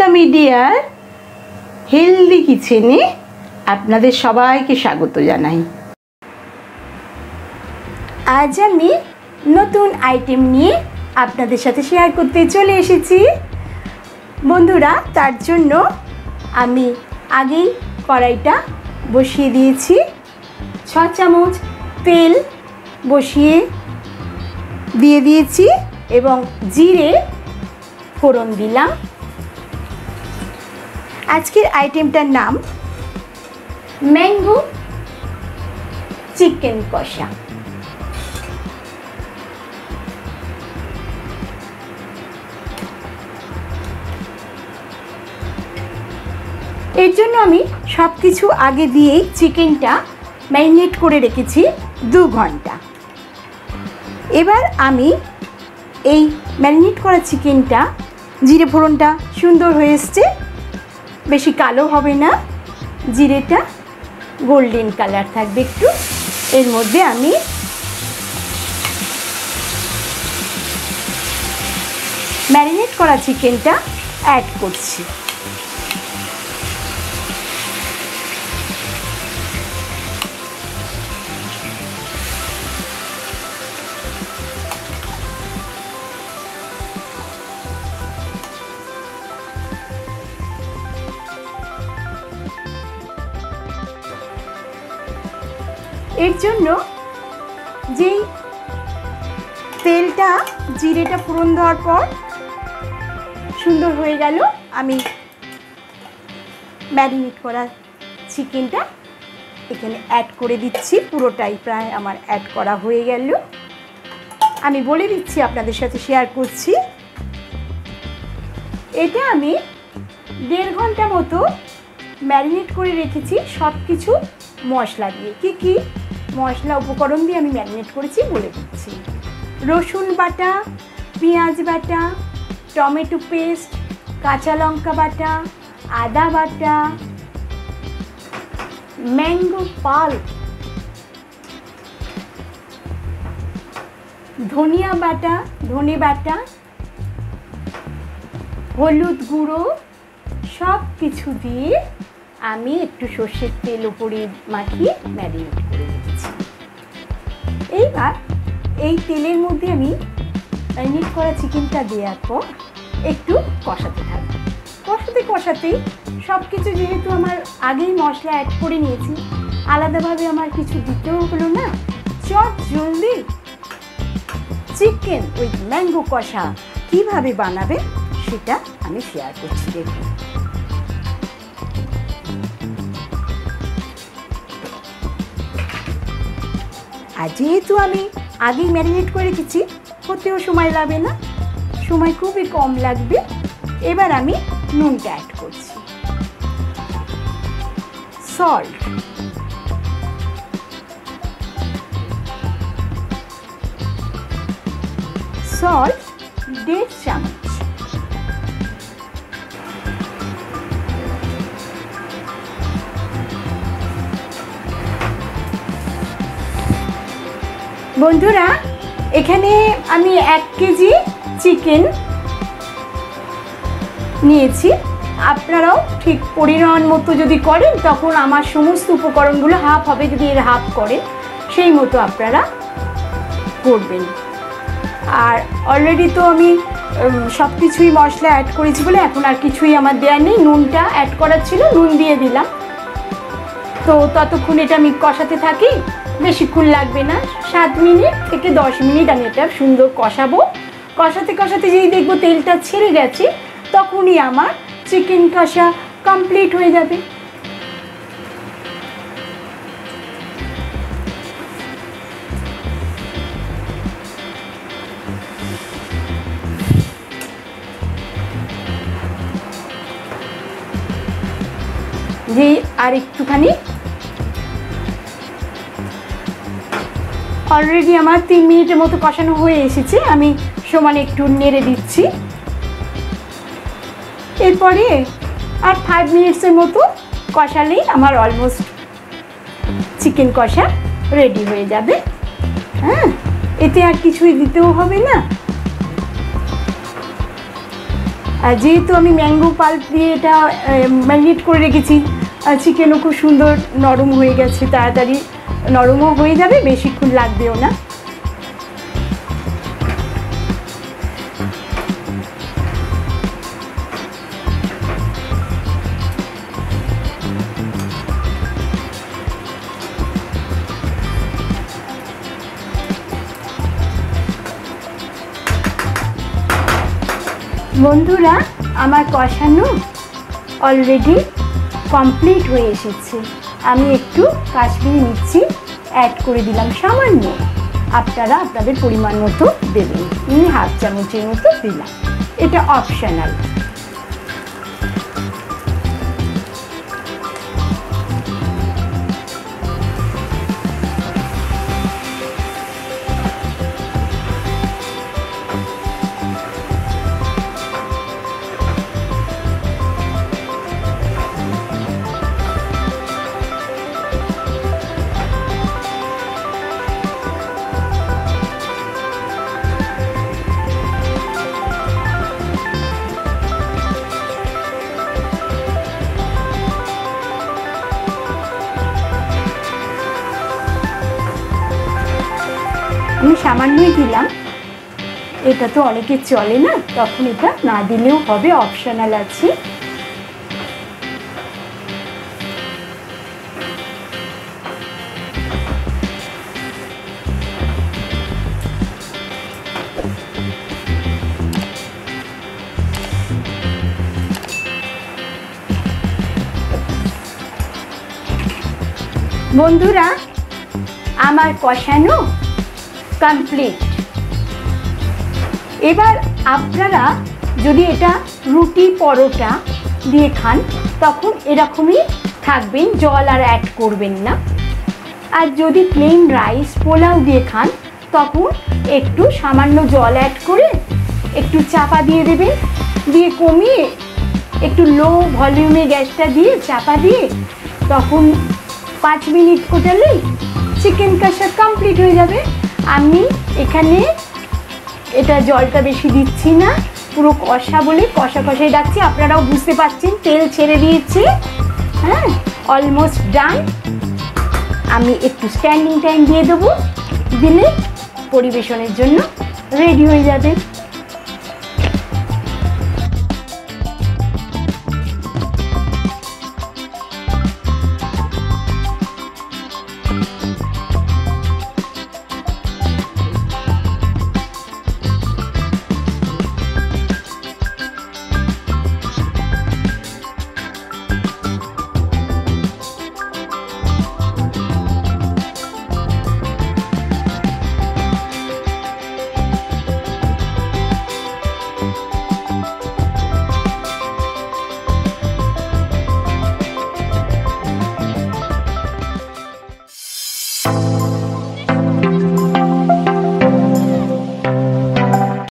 সুস্মিতা মিডিয়ার হেলদি কিচেনে আপনাদের সবাইকে স্বাগত জানাই। আজ আমি নতুন আইটেম নিয়ে আপনাদের সাথে শেয়ার করতে চলে এসেছি। বন্ধুরা, তার জন্য আমি আগেই কড়াইটা বসিয়ে দিয়েছি। 6 চামচ তেল বসিয়ে দিয়ে দিয়েছি এবং জিরে ফোড়ন দিলাম। আজকের আইটেমটার নাম ম্যাঙ্গো চিকেন কষা। এর জন্য আমি সব কিছু আগে দিয়েই চিকেনটা ম্যারিনেট করে রেখেছি 2 ঘন্টা। এবার আমি এই ম্যারিনেট করা চিকেনটা, জিরে ফোড়নটা সুন্দর হয়ে এসছে, বেশি কালো হবে না, জিরেটা গোল্ডেন কালার থাকবে একটু। এর মধ্যে আমি ম্যারিনেট করা চিকেনটা অ্যাড করছি। এর জন্য যেই তেলটা, জিরেটা ফোড়ন দেওয়ার পর সুন্দর হয়ে গেল, আমি ম্যারিনেট করা চিকেনটা এখানে অ্যাড করে দিচ্ছি। পুরোটাই প্রায় আমার অ্যাড করা হয়ে গেল। আমি বলে দিচ্ছি, আপনাদের সাথে শেয়ার করছি, এটা আমি 1.5 ঘন্টা মতো ম্যারিনেট করে রেখেছি সব কিছু মশলা দিয়ে। কি কি মশলা উপকরণ দিয়ে আমি ম্যারিনেট করেছি বলে দিচ্ছি। রসুন বাটা, পেঁয়াজ বাটা, টমেটো পেস্ট, কাঁচা লঙ্কা বাটা, আদা বাটা, ম্যাঙ্গো পাল্প, ধনিয়া বাটা, ধনে বাটা, হলুদ গুঁড়ো, সব কিছু দিয়ে আমি একটু সর্ষের তেল উপরে মাখিয়ে ম্যারিনেট করে রেখেছি। এইবার এই তেলের মধ্যে আমি ম্যারিনেট করা চিকেনটা দেওয়ার পর একটু কষাতে থাকবো। কষাতেই সব কিছু, যেহেতু আমার আগেই মশলা অ্যাড করে নিয়েছি, আলাদাভাবে আমার কিছু দিতেও হলো না। চট জলদি চিকেন উইথ ম্যাঙ্গো কষা কীভাবে বানাবে সেটা আমি শেয়ার করছি। দেখুন, আর যেহেতু আমি আগেই ম্যারিনেট করে রেখেছি, হতেও সময় লাগবে না, সময় খুবই কম লাগবে। এবার আমি নুনটা অ্যাড করছি, সল্ট, সল্ট 1.5 চামচ, বন্ধুরা এখানে আমি 1 কেজি চিকেন নিয়েছি। আপনারাও ঠিক পরিমাণ মতো যদি করেন, তখন আমার সমস্ত উপকরণগুলো হাফ হবে। যদি এর হাফ করেন, সেই মতো আপনারা করবেন। আর অলরেডি তো আমি সব কিছুই মশলা অ্যাড করেছি বলে এখন আর কিছুই আমার দেওয়া নেই। নুনটা অ্যাড করার ছিল, নুন দিয়ে দিলাম। তো ততক্ষণ এটা আমি কষাতে থাকি, বেশিক্ষণ লাগবে না, 7 মিনিট থেকে 10 মিনিট আমি এটা সুন্দর কষাবো। কষাতে কষাতে যেই দেখবো তেলটা ছেড়ে গেছে, তখনই আমার চিকেন কষা কমপ্লিট হয়ে যাবে। যে আর একটুখানি, অলরেডি আমার 3 মিনিটের মতো কষানো হয়ে এসেছে। আমি সমানে একটু নেড়ে দিচ্ছি। এরপরে আর 5 মিনিটসের মতো কষালেই আমার অলমোস্ট চিকেন কষা রেডি হয়ে যাবে। হ্যাঁ, এতে আর কিছুই দিতেও হবে না। যেহেতু আমি ম্যাঙ্গো পাল্প দিয়ে এটা ম্যারিনেট করে রেখেছি, চিকেনও খুব সুন্দর নরম হয়ে গেছে, তাড়াতাড়ি নরমও হয়ে যাবে, বেশিক্ষণ লাগবেও না। বন্ধুরা, আমার কষানো অলরেডি কমপ্লিট হয়ে এসেছে। আমি একটু কাশ্মীরি মির্চি অ্যাড করে দিলাম সামান্য, আপনারা আপনাদের পরিমাণ মতো দেবেন। আমি হাফ চামচের মতো দিলাম, এটা অপশনাল। আমি সামান্যই দিলাম, এটা তো অনেকে চলে না, তখন এটা না দিলেও হবে, অপশনাল আছে। বন্ধুরা, আমার কষানো কমপ্লিট। এবার আপনারা যদি এটা রুটি পরোটা দিয়ে খান তখন এরকমই থাকবেন, জল আর অ্যাড করবেন না। আর যদি প্লেন রাইস পোলাও দিয়ে খান তখন একটু সামান্য জল অ্যাড করে একটু চাপা দিয়ে দেবেন, দিয়ে কমিয়ে একটু লো ভলিউমে গ্যাসটা দিয়ে চাপা দিয়ে তখন 5 মিনিট ফোটালেই চিকেন কষা কমপ্লিট হয়ে যাবে। আমি এখানে এটা জলটা বেশি দিচ্ছি না, পুরো কষা বলে কষা কষাই রাখছি। আপনারাও বুঝতে পারছেন তেল ছেড়ে দিয়েছে। হ্যাঁ, অলমোস্ট ডান। আমি একটু স্ট্যান্ডিং টাইম দিয়ে দেবো, দিলে পরিবেশনের জন্য রেডি হয়ে যাবে।